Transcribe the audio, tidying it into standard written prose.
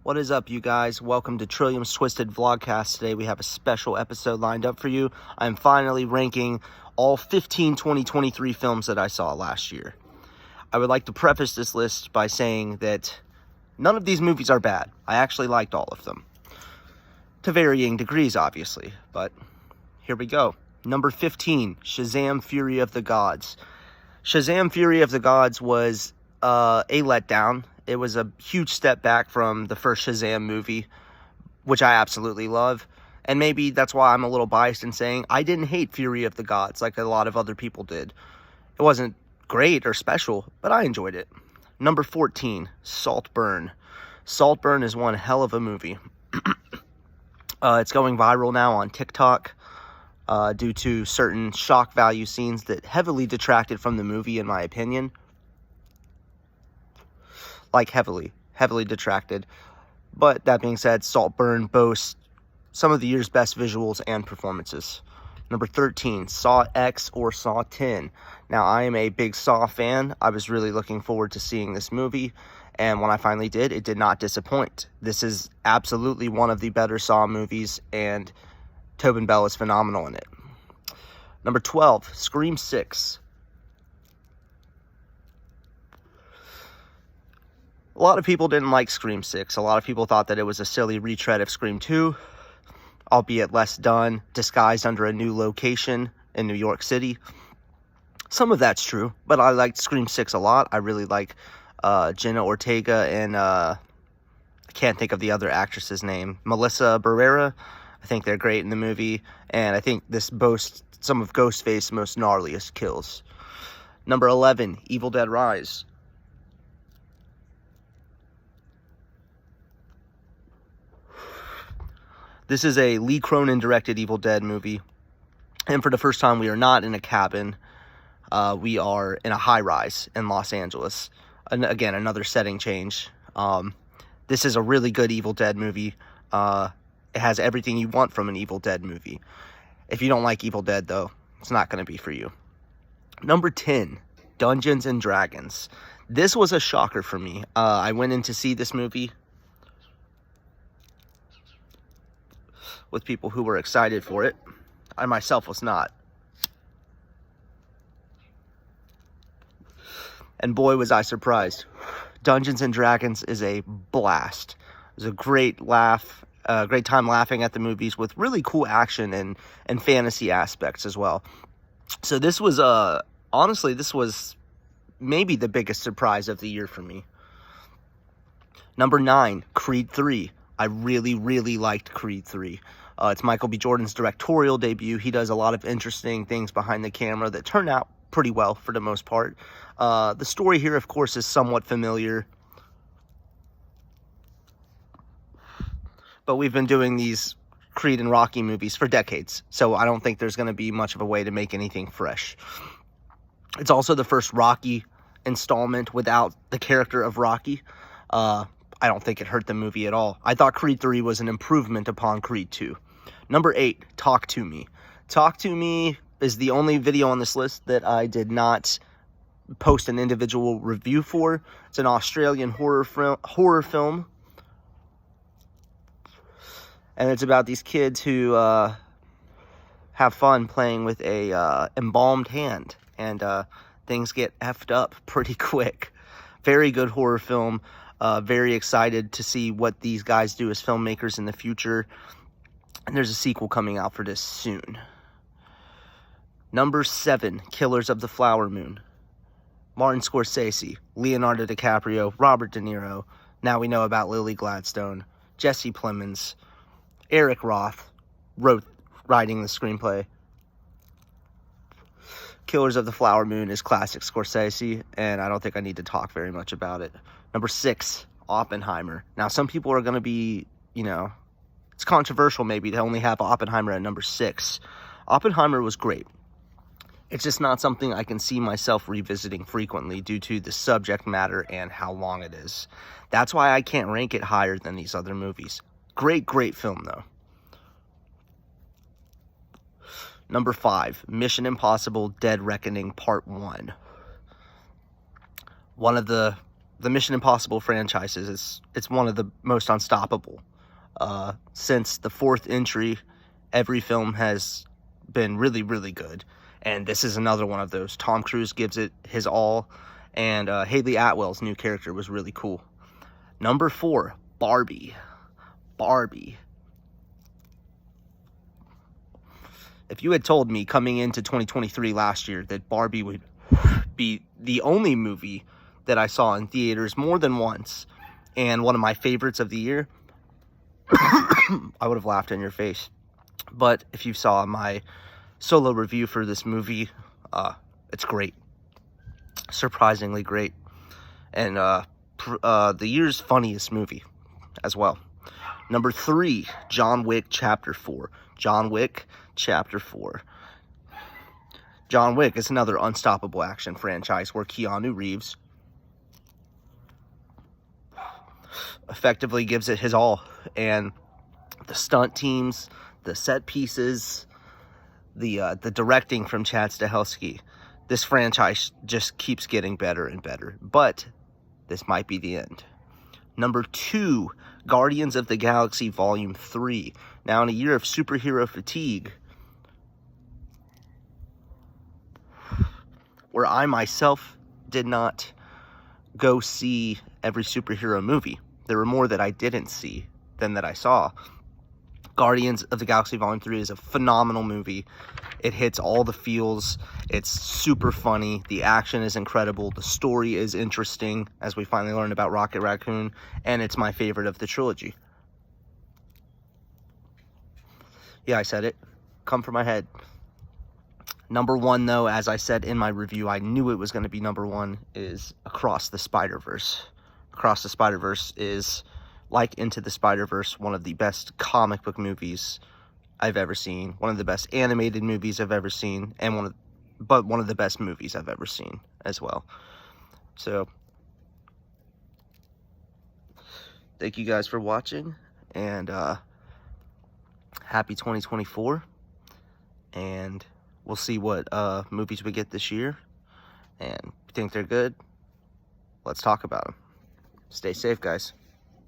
What is up, you guys? Welcome to Trillium's Twisted Vlogcast. Today we have a special episode lined up for you. I'm finally ranking all 15 2023 films that I saw last year. I would like to preface this list by saying that none of these movies are bad. I actually liked all of them. To varying degrees, obviously, but here we go. Number 15, Shazam! Fury of the Gods. Shazam! Fury of the Gods was a letdown. It was a huge step back from the first Shazam movie, which I absolutely love. And maybe that's why I'm a little biased in saying I didn't hate Fury of the Gods like a lot of other people did. It wasn't great or special, but I enjoyed it. Number 14, Saltburn. Saltburn is one hell of a movie. It's going viral now on TikTok due to certain shock value scenes that heavily detracted from the movie, in my opinion. Like heavily detracted. But that being said, Saltburn boasts some of the year's best visuals and performances. Number 13, Saw X or Saw 10. Now, I am a big Saw fan. I was really looking forward to seeing this movie, and when I finally did, it did not disappoint. This is absolutely one of the better Saw movies, and Tobin Bell is phenomenal in it. Number 12, Scream 6. A lot of people didn't like Scream 6. A lot of people thought that it was a silly retread of Scream 2, albeit less done, disguised under a new location in New York City. Some of that's true, but I liked Scream 6 a lot. I really like Jenna Ortega and I can't think of the other actress's name, Melissa Barrera. I think they're great in the movie, and I think this boasts some of Ghostface's most gnarliest kills. Number 11, Evil Dead Rise. This is a Lee Cronin-directed Evil Dead movie, and for the first time, we are not in a cabin. We are in a high-rise in Los Angeles. And again, another setting change. This is a really good Evil Dead movie. It has everything you want from an Evil Dead movie. If you don't like Evil Dead, though, it's not going to be for you. Number 10, Dungeons and Dragons. This was a shocker for me. I went in to see this movie with people who were excited for it. I myself was not. And boy, was I surprised. Dungeons and Dragons is a blast. It was a great laugh, great time laughing at the movies with really cool action and fantasy aspects as well. So this was, honestly, this was maybe the biggest surprise of the year for me. Number 9, Creed 3. I really, really liked Creed 3. It's Michael B. Jordan's directorial debut. He does a lot of interesting things behind the camera that turn out pretty well for the most part. The story here, of course, is somewhat familiar. But we've been doing these Creed and Rocky movies for decades, so I don't think there's going to be much of a way to make anything fresh. It's also the first Rocky installment without the character of Rocky. I don't think it hurt the movie at all. I thought Creed 3 was an improvement upon Creed 2. Number 8, Talk to Me. Talk to Me is the only video on this list that I did not post an individual review for. It's an Australian horror film. And it's about these kids who have fun playing with a embalmed hand. And things get effed up pretty quick. Very good horror film. Very excited to see what these guys do as filmmakers in the future. And there's a sequel coming out for this soon. Number 7, Killers of the Flower Moon. Martin Scorsese, Leonardo DiCaprio, Robert De Niro. Now we know about Lily Gladstone, Jesse Plemons, Eric Roth writing the screenplay. Killers of the Flower Moon is classic Scorsese, and I don't think I need to talk very much about it. Number 6, Oppenheimer. Now, some people are going to be, it's controversial maybe to only have Oppenheimer at number 6. Oppenheimer was great. It's just not something I can see myself revisiting frequently due to the subject matter and how long it is. That's why I can't rank it higher than these other movies. Great, great film, though. Number 5, Mission Impossible Dead Reckoning Part 1. One of the the Mission Impossible franchises, it's one of the most unstoppable. Since the fourth entry, every film has been really, really good. And this is another one of those. Tom Cruise gives it his all. And Haley Atwell's new character was really cool. Number 4, Barbie. Barbie. If you had told me coming into 2023 last year that Barbie would be the only movie that I saw in theaters more than once and one of my favorites of the year, I would have laughed in your face. But if you saw my solo review for this movie, it's great. Surprisingly great. And the year's funniest movie as well. Number 3, John Wick Chapter 4. John Wick Chapter 4. John Wick is another unstoppable action franchise where Keanu Reeves effectively gives it his all. And the stunt teams, the set pieces, the directing from Chad Stahelski, this franchise just keeps getting better and better. But this might be the end. Number 2, Guardians of the Galaxy Volume 3. Now, in a year of superhero fatigue, where I myself did not go see every superhero movie, there were more that I didn't see than that I saw. Guardians of the Galaxy Volume 3 is a phenomenal movie. It hits all the feels. It's super funny. The action is incredible. The story is interesting, as we finally learned about Rocket Raccoon, and it's my favorite of the trilogy. Yeah, I said it. Come from my head. Number 1, though, as I said in my review, I knew it was going to be number 1, is Across the Spider-Verse. Across the Spider-Verse is, like Into the Spider-Verse, one of the best comic book movies I've ever seen, one of the best animated movies I've ever seen, and one of the best movies I've ever seen as well. So, thank you guys for watching, and happy 2024, and we'll see what movies we get this year, and if you think they're good, let's talk about them. Stay safe, guys.